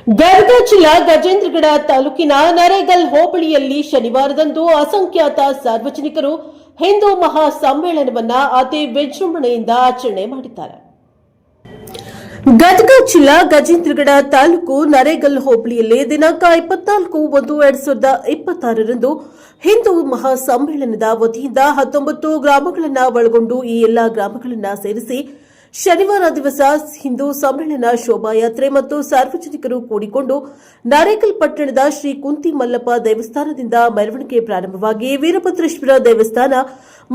ಗದಗ ಜಿಲ್ಲಾ ಗಜೇಂದ್ರಗಡ ತಾಲೂಕಿನ ನರೇಗಲ್ ಹೋಬಳಿಯಲ್ಲಿ ಶನಿವಾರದಂದು ಅಸಂಖ್ಯಾತ ಸಾರ್ವಜನಿಕರು ಹಿಂದೂ ಮಹಾಸಮ್ಮೇಳನವನ್ನ ಅತಿ ವಿಜೃಂಭಣೆಯಿಂದ ಆಚರಣೆ ಮಾಡಿದ್ದಾರೆ. ಗದಗ ಜಿಲ್ಲಾ ಗಜೇಂದ್ರಗಡ ತಾಲೂಕು ನರೇಗಲ್ ಹೋಬಳಿಯಲ್ಲಿ ದಿನಾಂಕ 24/1/2026ರಂದು ಹಿಂದೂ ಮಹಾಸಮ್ಮೇಳನದ ವತಿಯಿಂದ 19 ಗ್ರಾಮಗಳನ್ನು ಒಳಗೊಂಡು ಈ ಎಲ್ಲಾ ಗ್ರಾಮಗಳನ್ನು ಸೇರಿಸಿ ಶನಿವಾರ ದಿವಸ ಹಿಂದೂ ಸಮ್ಮೇಳನ ಶೋಭಾಯಾತ್ರೆ ಮತ್ತು ಸಾರ್ವಜನಿಕರು ಕೂಡಿಕೊಂಡು ನರೇಗಲ್ ಪಟ್ಟಣದ ಶ್ರೀ ಕುಂತಿ ಮಲ್ಲಪ್ಪ ದೇವಸ್ಥಾನದಿಂದ ಮೆರವಣಿಗೆ ಪ್ರಾರಂಭವಾಗಿ ವೀರಭದ್ರೇಶ್ವರ ದೇವಸ್ಥಾನ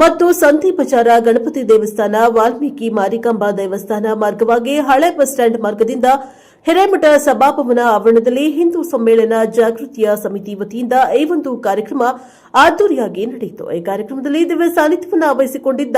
ಮತ್ತು ಸಂತಿ ಬಜಾರ ಗಣಪತಿ ದೇವಸ್ಥಾನ, ವಾಲ್ಮೀಕಿ ಮಾರಿಕಾಂಬಾ ದೇವಸ್ಥಾನ ಮಾರ್ಗವಾಗಿ ಹಳೆ ಬಸ್ ಸ್ಟ್ಯಾಂಡ್ ಮಾರ್ಗದಿಂದ ಹಿರೇಮಠ ಸಭಾಭವನ ಆವರಣದಲ್ಲಿ ಹಿಂದೂ ಸಮ್ಮೇಳನ ಜಾಗೃತಿಯ ಸಮಿತಿ ವತಿಯಿಂದ ಈ ಒಂದು ಕಾರ್ಯಕ್ರಮ ಅದ್ದೂರಿಯಾಗಿ ನಡೆಯಿತು. ಈ ಕಾರ್ಯಕ್ರಮದಲ್ಲಿ ದಿವ್ಯ ಸಾನ್ನಿಧ್ಯವನ್ನು ವಹಿಸಿಕೊಂಡಿದ್ದ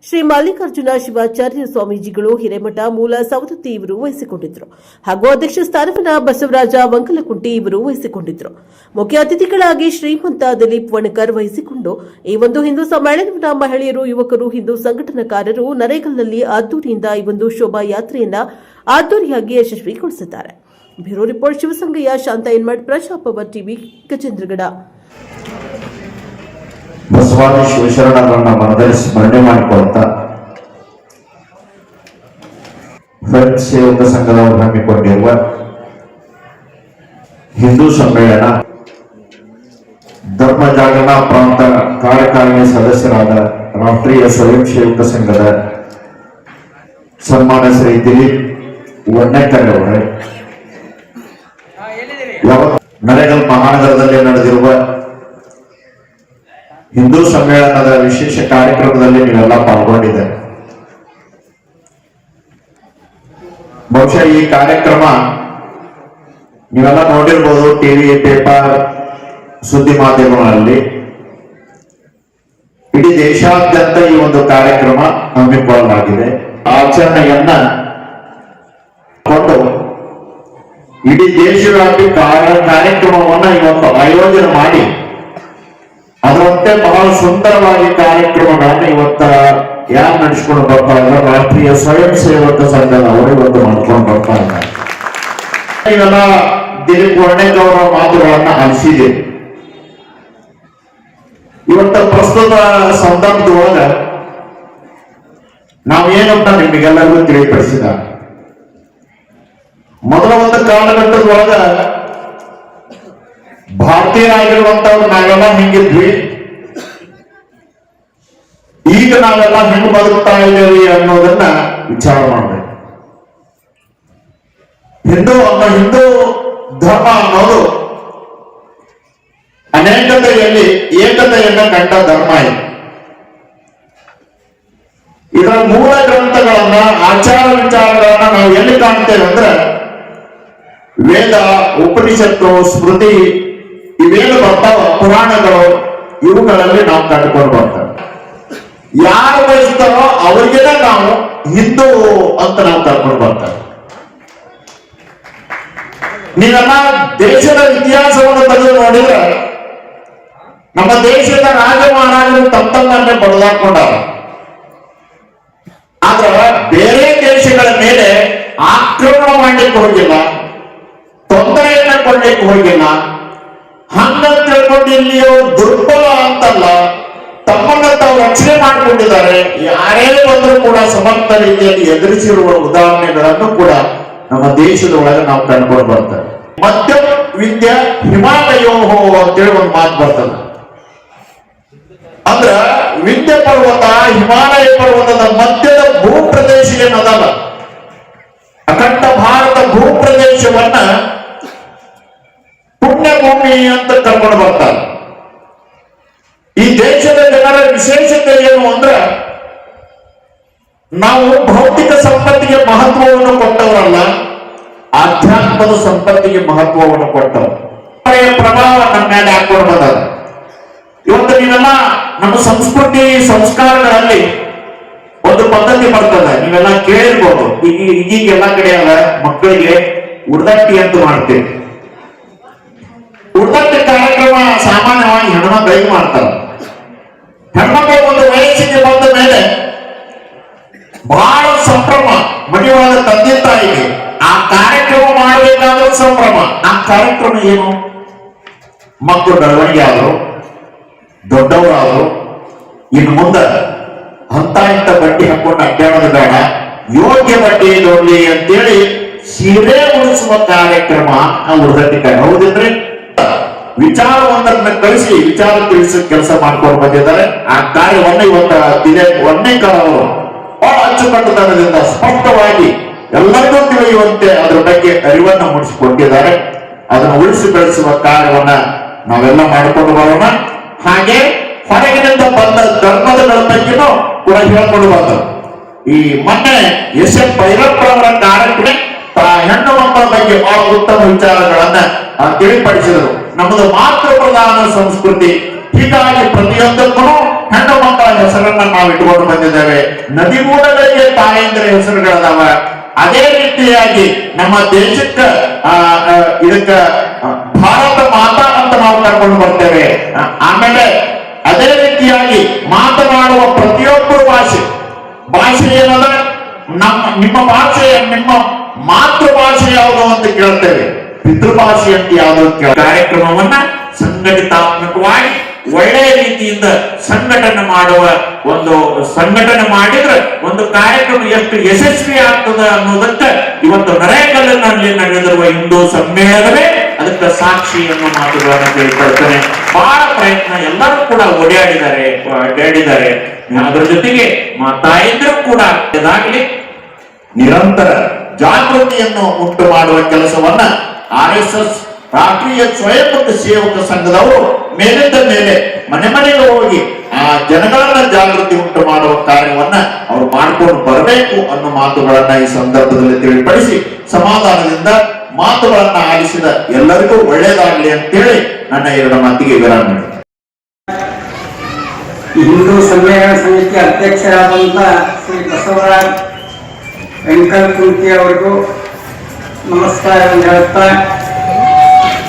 ಶ್ರೀ ಮಲ್ಲಿಕಾರ್ಜುನ ಶಿವಾಚಾರ್ಯ ಸ್ವಾಮೀಜಿಗಳು ಹಿರೇಮಠ ಮೂಲ ಸವದತ್ತಿ ಇವರು ವಹಿಸಿಕೊಂಡಿದ್ದರು ಹಾಗೂ ಅಧ್ಯಕ್ಷ ಸ್ಥಾನವನ್ನು ಬಸವರಾಜ ವಂಕಲಕುಂಟಿ ಇವರು ವಹಿಸಿಕೊಂಡಿದ್ದರು. ಮುಖ್ಯ ಅತಿಥಿಗಳಾಗಿ ಶ್ರೀಮಂತ ದಿಲೀಪ್ ವಣಕರ್ ವಹಿಸಿಕೊಂಡು ಈ ಒಂದು ಹಿಂದೂ ಸಮ್ಮೇಳನವನ್ನು ಮಹಿಳೆಯರು, ಯುವಕರು, ಹಿಂದೂ ಸಂಘಟನಾಕಾರರು ನರೇಗಲ್ನಲ್ಲಿ ಅದ್ದೂರಿಯಿಂದ ಈ ಒಂದು ಶೋಭಾಯಾತ್ರೆಯನ್ನ ಅದ್ದೂರಿಯಾಗಿ ಯಶಸ್ವಿಗೊಳಿಸಿದ್ದಾರೆ. ಬ್ಯೂರೋ ರಿಪೋರ್ಟ್ ಶಿವಸಂಗಯ್ಯ, ಶಾಂತ ಎನ್ಮಠ್, ಪ್ರಜಾಪವರ್ ಟಿವಿ, ಗಜೇಂದ್ರಗಡ. ಬಸವಾದಿ ಶಿವಶರಣರನ್ನ ಮನದಲ್ಲಿ ಸ್ಮರಣೆ ಮಾಡಿಕೊಳ್ತಾ ಫ್ರೆಂಡ್ಸ್ ಸೇವಕ ಸಂಘದವರು ಹಮ್ಮಿಕೊಂಡಿರುವ ಹಿಂದೂ ಸಮ್ಮೇಳನ ಧರ್ಮ ಜಾಗರಣ ಪ್ರಾಂತ ಕಾರ್ಯಕಾರಿಣಿ ಸದಸ್ಯರಾದ ರಾಷ್ಟ್ರೀಯ ಸ್ವಯಂ ಸೇವಕ ಸಂಘದ ಸನ್ಮಾನ ಶ್ರೀ ದಿಲೀಪ್ ವಣ್ಣೆಕರ್ ಅವರೇ, ನರೇಗಲ್ ಮಹಾನಗರದಲ್ಲಿ ನಡೆದಿರುವ ಹಿಂದೂ ಸಮ್ಮೇಳನದ ವಿಶೇಷ ಕಾರ್ಯಕ್ರಮದಲ್ಲಿ ನೀವೆಲ್ಲ ಪಾಲ್ಗೊಂಡಿದ್ದಾರೆ. ಬಹುಶಃ ಈ ಕಾರ್ಯಕ್ರಮ ನೀವೆಲ್ಲ ನೋಡಿರ್ಬೋದು, ಟಿವಿ, ಪೇಪರ್, ಸುದ್ದಿ ಮಾಧ್ಯಮಗಳಲ್ಲಿ. ಇಡೀ ದೇಶಾದ್ಯಂತ ಈ ಒಂದು ಕಾರ್ಯಕ್ರಮ ಹಮ್ಮಿಕೊಳ್ಳಲಾಗಿದೆ. ಆಚರಣೆಯನ್ನ ಕೊಂಡು ಇಡೀ ದೇಶವ್ಯಾಪಿ ಕಾರ್ಯಕ್ರಮವನ್ನ ಇವತ್ತು ಆಯೋಜನೆ ಮಾಡಿ ಅದರಂತೆ ಬಹಳ ಸುಂದರವಾಗಿ ಕಾರ್ಯಕ್ರಮಗಳನ್ನು ಇವತ್ತ ಯಾರು ನಡೆಸಿಕೊಂಡು ಬರ್ತಾ ಇದ್ದಾರೆ, ರಾಷ್ಟ್ರೀಯ ಸ್ವಯಂ ಸೇವಕ ಸಂಘದವರು ಇವತ್ತು ಮಾಡ್ಕೊಂಡು ಬರ್ತಾ ಇದ್ದಾರೆ. ಇವೆಲ್ಲ ದಿಲೀಪ್ ವಣ್ಣೆಕರ್ ಅವರ ಮಾತುಗಳನ್ನ ಆಲಿಸಿದೆ. ಇವತ್ತ ಪ್ರಸ್ತುತ ಸಂದರ್ಭದೊಳಗ ನಾವೇನಂತ ನಿಮಗೆಲ್ಲರಿಗೂ ತಿಳಿಪಡಿಸಿದ ಮೊದಲ ಒಂದು ಕಾಲಘಟ್ಟದೊಳಗ ಭಾರತೀಯರಾಗಿರುವಂತವ್ರು ನಾವೆಲ್ಲ ಹಿಂಗಿದ್ವಿ, ಈಗ ನಾವೆಲ್ಲ ಹೆಂಗ್ ಬದುಕ್ತಾ ಇದ್ದೇವೆ ಅನ್ನೋದನ್ನ ವಿಚಾರ ಮಾಡಬೇಕು. ಹಿಂದೂ ಧರ್ಮ ಅನ್ನೋದು ಅನೇಕತೆಯಲ್ಲಿ ಏಕತೆಯನ್ನ ಕಂಡ ಧರ್ಮ ಇದೆ. ಇದರ ಮೂಲ ಗ್ರಂಥಗಳನ್ನ, ಆಚಾರ ವಿಚಾರಗಳನ್ನ ನಾವು ಎಲ್ಲಿ ಕಾಣ್ತೇವೆ ಅಂದ್ರೆ ವೇದ, ಉಪನಿಷತ್ತು, ಸ್ಮೃತಿ ಇವೇನು ಬರ್ತಾವ, ಪುರಾಣಗಳು, ಇವುಗಳಲ್ಲಿ ನಾವು ಕಂಡುಕೊಂಡು ಬರ್ತೇವೆ. ಯಾರು ಬಯಸ್ತಾರೋ ಅವರಿಗೆಲ್ಲ ನಾವು ಹಿಂದೂ ಅಂತ ನಾವು ಕರ್ಕೊಂಡು ಬರ್ತೇವೆ. ನೀವೆಲ್ಲ ದೇಶದ ಇತಿಹಾಸವನ್ನು ತೆಗೆದು ನೋಡಿದ್ರೆ ನಮ್ಮ ದೇಶದ ರಾಜ ಮಹಾರಾಜರು ತಮ್ಮನ್ನೇ ಬಡದಾಕೊಂಡಾರ. ಆದ್ರೆ ಬೇರೆ ದೇಶಗಳ ಮೇಲೆ ಆಕ್ರಮಣ ಮಾಡಲಿಕ್ಕೆ ಹೋಗಿಲ್ಲ, ತೊಂದರೆಯನ್ನ ಕೊಡ್ಲಿಕ್ಕೆ ಹೋಗಿಲ್ಲ. ಹಂಗ ತಿಳ್ಕೊಂಡು ಇಲ್ಲಿಯೋ ದುರ್ಬಲ ಅಂತಲ್ಲ, ತಮ್ಮನ್ನ ತಾವು ರಕ್ಷಣೆ ಮಾಡಿಕೊಂಡಿದ್ದಾರೆ. ಯಾರೇ ಬಂದರೂ ಕೂಡ ಸಮರ್ಥ ರೀತಿಯಲ್ಲಿ ಎದುರಿಸಿರುವ ಉದಾಹರಣೆಗಳನ್ನು ಕೂಡ ನಮ್ಮ ದೇಶದ ಒಳಗೆ ನಾವು ಕಂಡುಕೊಂಡು ಬರ್ತೇವೆ. ಮಧ್ಯ ವಿದ್ಯಾ ಹಿಮಾಲಯೋಹೋ ಅಂತೇಳಿ ಒಂದು ಮಾತು ಬರ್ತದೆ. ಅಂದ್ರ ವಿಂಧ್ಯ ಪರ್ವತ, ಹಿಮಾಲಯ ಪರ್ವತದ ಮಧ್ಯದ ಭೂಪ್ರದೇಶ ಏನದಲ್ಲ, ಅಖಂಡ ಭಾರತ ಭೂಪ್ರದೇಶವನ್ನ ಪುಣ್ಯಭೂಮಿ ಅಂತ ಕರ್ಕೊಂಡು ಬರ್ತಾರೆ. ಈ ದೇಶದ ಜನರ ವಿಶೇಷತೆ ಏನು ಅಂದ್ರೆ ನಾವು ಭೌತಿಕ ಸಂಪತ್ತಿಗೆ ಮಹತ್ವವನ್ನು ಕೊಟ್ಟವರಲ್ಲ, ಆಧ್ಯಾತ್ಮದ ಸಂಪತ್ತಿಗೆ ಮಹತ್ವವನ್ನು ಕೊಟ್ಟವರು. ಪ್ರಭಾವ ನಮ್ಮ ಮೇಲೆ ಹಾಕೊಂಡು ಬಂದದ. ಇವತ್ತು ನೀವೆಲ್ಲ ನಮ್ಮ ಸಂಸ್ಕೃತಿ ಸಂಸ್ಕಾರಗಳಲ್ಲಿ ಒಂದು ಪದ್ಧತಿ ಬರ್ತದೆ, ನೀವೆಲ್ಲ ಕೇಳಿರ್ಬೋದು. ಈಗೀಗ ಎಲ್ಲ ಕಡೆ ಅಲ್ಲ, ಮಕ್ಕಳಿಗೆ ಉಡ್ದಟ್ಟಿ ಅಂತ ಮಾಡ್ತೇವೆ. ಉಡ್ದಟ್ಟಿ ಕಾರ್ಯಕ್ರಮ ಸಾಮಾನ್ಯವಾಗಿ ಹೆಣ್ಮಕ್ಳಿಗೆ ಮಾಡ್ತಾರೆ. ಹೆಣ್ಮಕ್ಳು ಒಂದು ವಯಸ್ಸಿಗೆ ಬಂದ ಮೇಲೆ ಬಹಳ ಸಂಭ್ರಮ, ಮನೆಯೊಳಗ ತಂದೆ ತಾಯಿಗೆ ಆ ಕಾರ್ಯಕ್ರಮ ಮಾಡಬೇಕಾದ ಸಂಭ್ರಮ. ಕಾರ್ಯಕ್ರಮ ಏನು? ಮಕ್ಕಳು ಬೆಳವಣಿಗೆ ಆದ್ರು, ದೊಡ್ಡವರಾದ್ರು, ಇನ್ನು ಮುಂದೆ ಅಂತ ಇಂಥ ಬಟ್ಟೆ ಹಾಕೊಂಡು ಅಡ್ಡಾಡೋದು ಬೇಡ, ಯೋಗ್ಯ ಬಟ್ಟೆ ನೋಡ್ಲಿ ಅಂತೇಳಿ ಸೀರೆ ಉಳಿಸುವ ಕಾರ್ಯಕ್ರಮ ಉಳಿದಿದ್ದಾರೆ. ಹೌದಿಲ್ರಿ? ವಿಚಾರವೊಂದನ್ನ ಕಳಿಸಿ ವಿಚಾರ ತಿಳಿಸಿ ಕೆಲಸ ಮಾಡ್ಕೊಂಡು ಬಂದಿದ್ದಾರೆ. ಆ ಕಾರ್ಯವನ್ನ ಇವತ್ತು ಒನ್ನೇಕರ್ ಅವರು ಬಹಳ ಅಚ್ಚುಕಟ್ಟುತನದಿಂದ ಸ್ಪಷ್ಟವಾಗಿ ಎಲ್ಲರಿಗೂ ತಿಳಿಯುವಂತೆ ಅದರ ಬಗ್ಗೆ ಅರಿವನ್ನು ಮೂಡಿಸಿಕೊಂಡಿದ್ದಾರೆ. ಅದನ್ನು ಉಳಿಸಿ ಬೆಳೆಸುವ ಕಾರ್ಯವನ್ನ ನಾವೆಲ್ಲ ಮಾಡಿಕೊಂಡು ಬರೋಣ. ಹಾಗೆ ಹೊರಗಿನಿಂದ ಬಂದ ಧರ್ಮದ ಬಗ್ಗೆನೂ ಕೂಡ ಹೇಳ್ಕೊಂಡು ಬಂದರು. ಈ ಮೊನ್ನೆ ಎಸ್ ಎಂ ಭೈರಪ್ಪ ಅವರ ಕಾರ್ಯಕ್ರಮ ಹೆಣ್ಣು ಮಕ್ಕಳ ಬಗ್ಗೆ ಬಹಳ ಉತ್ತಮ ವಿಚಾರಗಳನ್ನ ತಿಳಿಪಡಿಸಿದರು. ನಮ್ಮದು ಮಾತೃ ಪ್ರಧಾನ ಸಂಸ್ಕೃತಿ, ಹೀಗಾಗಿ ಪ್ರತಿಯೊಂದಕ್ಕೂ ಹೆಣ್ಣು ಮಕ್ಕಳ ಹೆಸರನ್ನ ನಾವು ಇಟ್ಟುಕೊಂಡು ಬಂದಿದ್ದೇವೆ. ನದಿ ಮೂಲಗಳಿಗೆ ತಾಯಂದಿರ ಹೆಸರುಗಳದಾವ. ಅದೇ ರೀತಿಯಾಗಿ ನಮ್ಮ ದೇಶಕ್ಕ ಇದಕ್ಕ ಭಾರತ ಮಾತಾ ಅಂತ ನಾವು ಕರ್ಕೊಂಡು ಬರ್ತೇವೆ. ಆಮೇಲೆ ಅದೇ ರೀತಿಯಾಗಿ ಮಾತನಾಡುವ ಪ್ರತಿಯೊಬ್ಬರು ಭಾಷೆ ಏನದ, ನಿಮ್ಮ ಭಾಷೆ, ನಿಮ್ಮ ಮಾತೃಭಾಷೆ ಯಾವುದು ಅಂತ ಕೇಳ್ತೇವೆ. ಪಿತೃಭಾಷೆ ಅಂತ ಯಾವುದು ಕಾರ್ಯಕ್ರಮವನ್ನ ಸಂಘಟಿತಾತ್ಮಕವಾಗಿ ಒಳ್ಳೆಯ ರೀತಿಯಿಂದ ಸಂಘಟನೆ ಮಾಡಿದ್ರೆ ಒಂದು ಕಾರ್ಯಕ್ರಮ ಎಷ್ಟು ಯಶಸ್ವಿ ಆಗ್ತದ ಅನ್ನೋದಕ್ಕೆ ಇವತ್ತು ನರೇಕಲ್ಲಿನಲ್ಲಿ ನಡೆದಿರುವ ಹಿಂದೂ ಸಮ್ಮೇಳನವೇ ಅದಕ್ಕೆ ಸಾಕ್ಷಿ ಅನ್ನೋ ಮಾತುಗಳನ್ನು ಕೇಳ್ಕೊಳ್ತೇನೆ. ಬಹಳ ಪ್ರಯತ್ನ ಎಲ್ಲರೂ ಕೂಡ ಅಡ್ಡಾಡಿದ್ದಾರೆ. ಅದರ ಜೊತೆಗೆ ತಾಯಂದಿರು ಕೂಡ ಇದಾಗಲಿ ನಿರಂತರ ಜಾಗೃತಿಯನ್ನು ಉಂಟು ಮಾಡುವ ಕೆಲಸವನ್ನ RSS ರಾಷ್ಟ್ರೀಯ ಸ್ವಯಂ ಸೇವಕ ಸಂಘದವರು ಮೇಲಿಂದ ಮೇಲೆ ಮನೆ ಮನೆಗೆ ಹೋಗಿ ಆ ಜನಗಳನ್ನ ಜಾಗೃತಿ ಉಂಟು ಮಾಡುವ ಕಾರ್ಯವನ್ನ ಅವರು ಮಾಡ್ಕೊಂಡು ಬರಬೇಕು ಅನ್ನೋ ಮಾತುಗಳನ್ನ ಈ ಸಂದರ್ಭದಲ್ಲಿ ತಿಳಿಪಡಿಸಿ ಸಮಾಧಾನದಿಂದ ಮಾತುಗಳನ್ನ ಆಲಿಸಿದ ಎಲ್ಲರಿಗೂ ಒಳ್ಳೆಯದಾಗಲಿ ಅಂತೇಳಿ ನನ್ನ ಎರಡು ಮಾತಿಗೆ ವಿರಾಮ ನೀಡಿದೆ. ಹಿಂದೂ ಸಮ್ಮೇಳನ ಸಮಿತಿ ಅಧ್ಯಕ್ಷರಾದಂಥ ಶ್ರೀ ಬಸವರಾಜ್ ವೆಂಕಟಕುಂಟಿ ಅವರಿಗೂ ನಮಸ್ಕಾರವನ್ನು ಹೇಳುತ್ತಾ,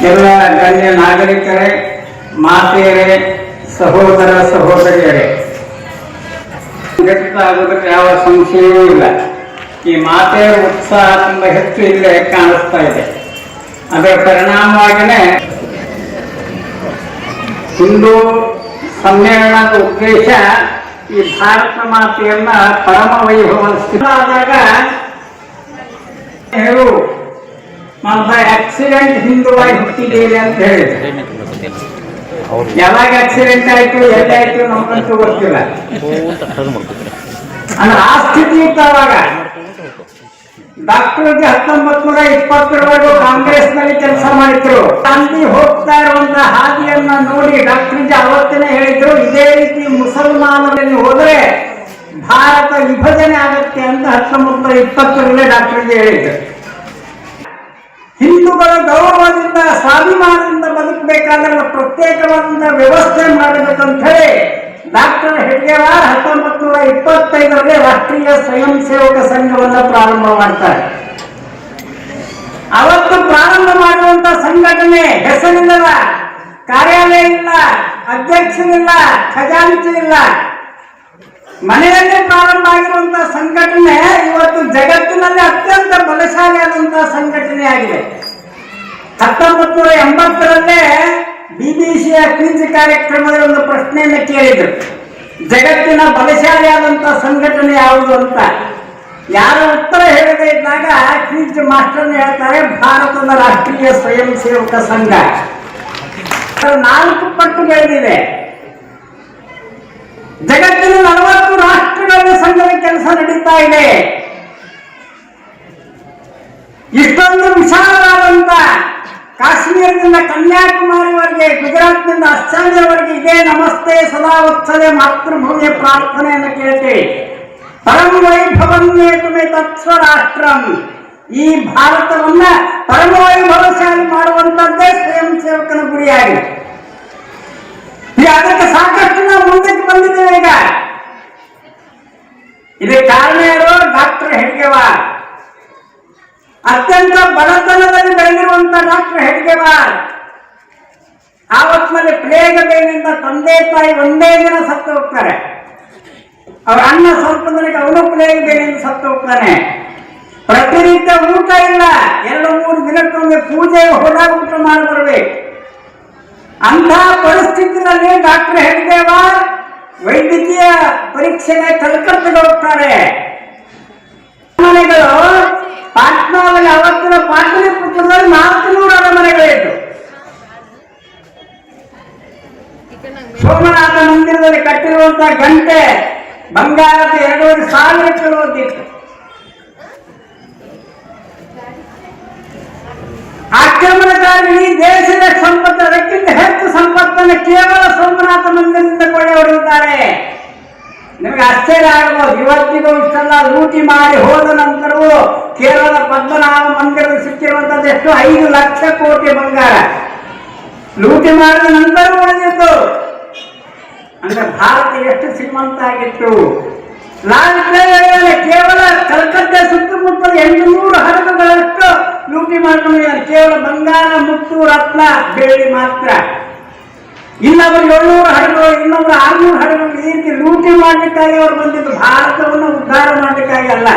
ಎಲ್ಲ ಗಣ್ಯ ನಾಗರಿಕರೇ, ಮಾತೆಯರೇ, ಸಹೋದರ ಸಹೋದರಿಯರೇ, ಸಂಘಟಿತ ಆಗೋದಕ್ಕೆ ಯಾವ ಸಂಶಯವೂ ಇಲ್ಲ. ಈ ಮಾತೆಯರ ಉತ್ಸಾಹ ತುಂಬ ಹೆಚ್ಚು ಇಲ್ಲಿ ಕಾಣಿಸ್ತಾ ಇದೆ. ಅದರ ಪರಿಣಾಮವಾಗಿಯೇ ಹಿಂದೂ ಸಮ್ಮೇಳನದ ಉದ್ದೇಶ ಈ ಭಾರತ ಮಾತೆಯನ್ನ ಪರಮ ವೈಭವ ಸ್ಥಿತಿಯಾದಾಗ ಹೇಳು ಆಕ್ಸಿಡೆಂಟ್ ಹಿಂದುವಾಗಿ ಹುಟ್ಟಿದ್ದೇವೆ ಅಂತ ಹೇಳಿದ್ರು. ಯಾವಾಗ ಆಕ್ಸಿಡೆಂಟ್ ಆಯ್ತು, ಎಲ್ಲಾಯ್ತು ನಮ್ಗಂತೂ ಗೊತ್ತಿಲ್ಲ. ಅಂದ್ರೆ ಆ ಸ್ಥಿತಿ ಇತ್ತವಾಗ. ಡಾಕ್ಟರ್ಗೆ 1920ರವರೆಗೂ ಕಾಂಗ್ರೆಸ್ನಲ್ಲಿ ಕೆಲಸ ಮಾಡಿದ್ರು. ಗಾಂಧಿ ಹೋಗ್ತಾ ಇರುವಂತ ಹಾದಿಯನ್ನ ನೋಡಿ ಡಾಕ್ಟರ್ಗೆ ಅವತ್ತೇ ಹೇಳಿದ್ರು, ಇದೇ ರೀತಿ ಮುಸಲ್ಮಾನರಲ್ಲಿ ಹೋದ್ರೆ ಭಾರತ ವಿಭಜನೆ ಆಗುತ್ತೆ ಅಂತ 1920ರಲ್ಲೇ ಡಾಕ್ಟರ್ಗೆ ಹೇಳಿದ್ರು. ಹಿಂದೂಗಳ ಗೌರವದಿಂದ ಸ್ವಾಭಿಮಾನದಿಂದ ಬದುಕಬೇಕಾದ್ರೆ ಪ್ರತ್ಯೇಕವಾದಂತಹ ವ್ಯವಸ್ಥೆ ಮಾಡಬೇಕಂತ ಹೇಳಿ ಡಾಕ್ಟರ್ ಹೆಡ್ಗೇವಾರ್ 1925ರಲ್ಲಿ ರಾಷ್ಟ್ರೀಯ ಸ್ವಯಂ ಸೇವಕ ಸಂಘವನ್ನು ಪ್ರಾರಂಭ ಮಾಡ್ತಾರೆ. ಅವತ್ತು ಪ್ರಾರಂಭ ಮಾಡುವಂತ ಸಂಘಟನೆ ಹೆಸರಿಲ್ಲ, ಕಾರ್ಯಾಲಯ ಇಲ್ಲ, ಅಧ್ಯಕ್ಷರಿಲ್ಲ, ಖಜಾಂಚಿ ಇಲ್ಲ. ಮನೆಯಲ್ಲೇ ಪ್ರಾರಂಭ ಆಗಿರುವಂತಹ ಸಂಘಟನೆ ಇವತ್ತು ಜಗತ್ತಿನಲ್ಲಿ ಅತ್ಯಂತ ಬಲಶಾಲಿಯಾದಂತಹ ಸಂಘಟನೆ ಆಗಿದೆ. 1980ರಲ್ಲೇ ಬಿಬಿಸಿಯ ಕ್ವಿಜ್ ಕಾರ್ಯಕ್ರಮದಲ್ಲಿ ಒಂದು ಪ್ರಶ್ನೆಯನ್ನು ಕೇಳಿದ್ರು, ಜಗತ್ತಿನ ಬಲಶಾಲಿಯಾದಂತಹ ಸಂಘಟನೆ ಯಾವುದು ಅಂತ. ಯಾರು ಉತ್ತರ ಹೇಳದೇ ಇದ್ದಾಗ ಕ್ವಿಜ್ ಮಾಸ್ಟರ್ ಹೇಳ್ತಾರೆ, ಭಾರತದ ರಾಷ್ಟ್ರೀಯ ಸ್ವಯಂ ಸೇವಕ ಸಂಘ 4 ಪಟ್ಟು ಬೆಳೆದಿದೆ. ಜಗತ್ತಿನ 40 ರಾಷ್ಟ್ರಗಳಲ್ಲಿ ಸಂಘದ ಕೆಲಸ ನಡೀತಾ ಇದೆ. ಇಷ್ಟೊಂದು ವಿಶಾಲವಾದಂತ ಕಾಶ್ಮೀರದಿಂದ ಕನ್ಯಾಕುಮಾರಿವರೆಗೆ, ಗುಜರಾತ್ನಿಂದ ಅಸ್ಸಾಂವರೆಗೆ ಇದೇ ನಮಸ್ತೆ ಸದಾ ವತ್ಸಲೆ ಮಾತೃಭೂಮಿಯ ಪ್ರಾರ್ಥನೆಯನ್ನು ಕೇಳ್ತೀವಿ. ಪರಮ ವೈಭವನ್ನೇತುಮೆ ತತ್ಸ್ವರಾಷ್ಟ್ರಂ. ಈ ಭಾರತವನ್ನ ಪರಮ ವೈಭವಶಾಲಿ ಮಾಡುವಂತದ್ದೇ ಸ್ವಯಂ ಸೇವಕನ ಗುರಿಯಾಗಿದೆ. ಅದಕ್ಕೆ ಸಾಕಷ್ಟು ನಾವು ಮುಂದಕ್ಕೆ ಬಂದಿದ್ದೇವೆ. ಈಗ ಇದಕ್ಕೆ ಕಾರಣ ಯಾರು? ಡಾಕ್ಟರ್ ಹೆಡ್ಗೇವಾರ್. ಅತ್ಯಂತ ಬಡತನದಲ್ಲಿ ಬೆಳೆದಿರುವಂತ ಡಾಕ್ಟರ್ ಹೆಡ್ಗೇವಾರ್ ಆವತ್ತಿನಲ್ಲಿ ಪ್ಲೇಗ್ ಬೇನಿಂದ ತಂದೆ ತಾಯಿ ಒಂದೇ ದಿನ ಸತ್ತು ಹೋಗ್ತಾರೆ. ಅವ್ರ ಅಣ್ಣ ಸ್ವಲ್ಪ ದಿನಕ್ಕೆ ಅವನು ಪ್ಲೇಗ್ ಬೇನಿಂದ ಸತ್ತು ಹೋಗ್ತಾನೆ. ಪ್ರತಿನಿತ್ಯ ಊಟ ಇಲ್ಲ, 2-3 ದಿನಕ್ಕೊಮ್ಮೆ ಪೂಜೆ ಹೋದಾಗ ಊಟ ಮಾಡಿ ಬರ್ಬೇಕು. ಅಂತ ಪರಿಸ್ಥಿತಿಯಲ್ಲಿ ಡಾಕ್ಟರ್ ಹೆಗ್ದೇವ ವೈದ್ಯಕೀಯ ಪರೀಕ್ಷೆಗೆ ಕಲ್ಕತ್ತಾಗೆ ಹೋಗ್ತಾರೆ. ಮನೆಗಳು ಪಾಟ್ನಾದಲ್ಲಿ ಅವತ್ತಿನ ಪಾಟಲಿಪುತ್ರದಲ್ಲಿ 400 ಅರಮನೆಗಳಿತ್ತು. ಸೋಮನಾಥ ಮಂದಿರದಲ್ಲಿ ಕಟ್ಟಿರುವಂತಹ ಗಂಟೆ ಬಂಗಾರದ 2,500 ಕಿಲೋದಿತ್ತು. ಆಕ್ರಮಣಕಾರಿ ದೇಶದ ಸಂಪತ್ತು, ಅದಕ್ಕಿಂತ ಹೆಚ್ಚು ಸಂಪತ್ತನ್ನು ಕೇವಲ ಸೋಮನಾಥ ಮಂದಿರದಿಂದ ಕೊಳ್ಳೆ ಹೊಡೆದಿದ್ದಾರೆ. ನಿಮಗೆ ಆಶ್ಚರ್ಯ ಆಗಬಹುದು. ಇವತ್ತಿಗೂ ಇಷ್ಟೆಲ್ಲ ಲೂಟಿ ಮಾಡಿ ಹೋದ ನಂತರವೂ ಕೇರಳದ ಪದ್ಮನಾಭ ಮಂದಿರದ ಸಿಕ್ಕಿರುವಂತದ್ದು ಎಷ್ಟು? 5 ಲಕ್ಷ ಕೋಟಿ ಬಂಗಾರ ಲೂಟಿ ಮಾಡಿದ ನಂತರ ಉಳಿದಿತ್ತು. ಅಂದ್ರೆ ಭಾರತ ಎಷ್ಟು ಶ್ರೀಮಂತ ಆಗಿತ್ತು. ಲಾಲ್ ಕೇವಲ ಕಲ್ಕತ್ತಾ ಸುತ್ತಮುತ್ತಲ 800 ಹಡಗುಗಳಷ್ಟು ಲೂಟಿ ಮಾಡ್ಕೊಂಡಿದ್ದಾರೆ. ಕೇವಲ ಬಂಗಾರ, ಮುತ್ತು, ರತ್ನ, ಬೆಳ್ಳಿ ಮಾತ್ರ. ಇನ್ನೊಬ್ರು 700 ಹಡಗುಗಳು, ಇನ್ನೊಬ್ರು 600 ಹಡಗುಗಳು. ಈ ರೀತಿ ಲೂಟಿ ಮಾಡಲಿಕ್ಕಾಗಿ ಅವರು ಬಂದಿದ್ದು, ಭಾರತವನ್ನು ಉದ್ಧಾರ ಮಾಡಲಿಕ್ಕಾಗಿ ಅಲ್ಲ.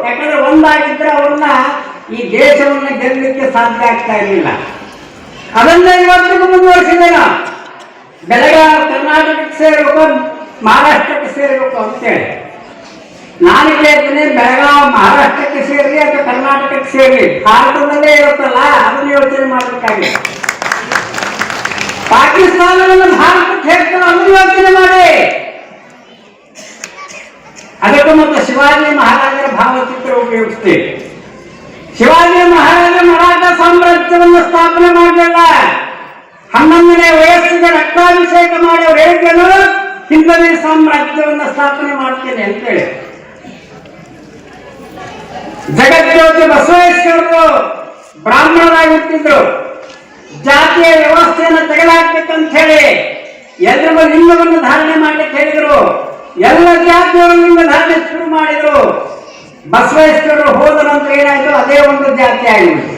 ಯಾಕಂದ್ರೆ ಒಂದಾಗಿದ್ರೆ ಅವ್ರನ್ನ ಈ ದೇಶವನ್ನು ಗೆಲ್ಲಲಿಕ್ಕೆ ಸಾಧ್ಯ ಆಗ್ತಾ ಇರಲಿಲ್ಲ. ಅದನ್ನ ಇವತ್ತಿಗೂ ಮುಂದುವರಿಸಿದ್ದೇನೆ. ಬೆಳಗಾವಿ ಕರ್ನಾಟಕಕ್ಕೆ ಸೇರಬೇಕು, ಮಹಾರಾಷ್ಟ್ರಕ್ಕೆ ಸೇರಬೇಕು ಅಂತೇಳಿ ನಾನು ಹೇಳ್ತೀನಿ. ಬೆಳಗಾವಿ ಮಹಾರಾಷ್ಟ್ರಕ್ಕೆ ಸೇರಲಿ ಅಥವಾ ಕರ್ನಾಟಕಕ್ಕೆ ಸೇರಲಿ, ಭಾರತದಲ್ಲೇ ಇರುತ್ತಲ್ಲ ಅದನ್ನು ಯೋಚನೆ ಮಾಡಬೇಕಾಗಿದೆ. ಪಾಕಿಸ್ತಾನವನ್ನು ಭಾರತಕ್ಕೆ ಸೇರ್ತಾರೆ ಅದನ್ನು ಯೋಚನೆ ಮಾಡಿ. ಅದಕ್ಕೂ ಮತ್ತು ಶಿವಾಜಿ ಮಹಾರಾಜರ ಭಾವಚಿತ್ರ ಉಪಯೋಗಿಸ್ತೇವೆ. ಶಿವಾಜಿ ಮಹಾರಾಜ ಮರಾಠ ಸಾಮ್ರಾಜ್ಯವನ್ನು ಸ್ಥಾಪನೆ ಮಾಡಲಿಲ್ಲ. 11ನೇ ವಯಸ್ಸಿಗೆ ರಕ್ತಾಭಿಷೇಕ ಮಾಡಿ ಅವರು ಹೇಳಿದ್ರು, ಹಿಂದನೇ ಸಾಮ್ರಾಜ್ಯವನ್ನು ಸ್ಥಾಪನೆ ಮಾಡ್ತೇನೆ ಅಂತೇಳಿ. ಜಗಜ್ಯೋತಿ ಬಸವೇಶ್ವರರು ಬ್ರಾಹ್ಮಣರಾಗಿ ಹುಟ್ಟಿದ್ರು. ಜಾತಿಯ ವ್ಯವಸ್ಥೆಯನ್ನು ತೆಗೆದುಹಾಕ್ಬೇಕಂತ ಹೇಳಿ ಎಲ್ಲರಿಗೂ ಲಿಂಗವನ್ನು ಧಾರಣೆ ಮಾಡ್ಲಿಕ್ಕೆ ಹೇಳಿದ್ರು. ಎಲ್ಲ ಜಾತಿಯವರು ಲಿಂಗ ಧಾರಣೆ ಶುರು ಮಾಡಿದ್ರು. ಬಸವೇಶ್ವರರು ಹೋದ ನಂತರ ಏನಾಯ್ತು? ಅದೇ ಒಂದು ಜಾತಿ ಆಗಿತ್ತು.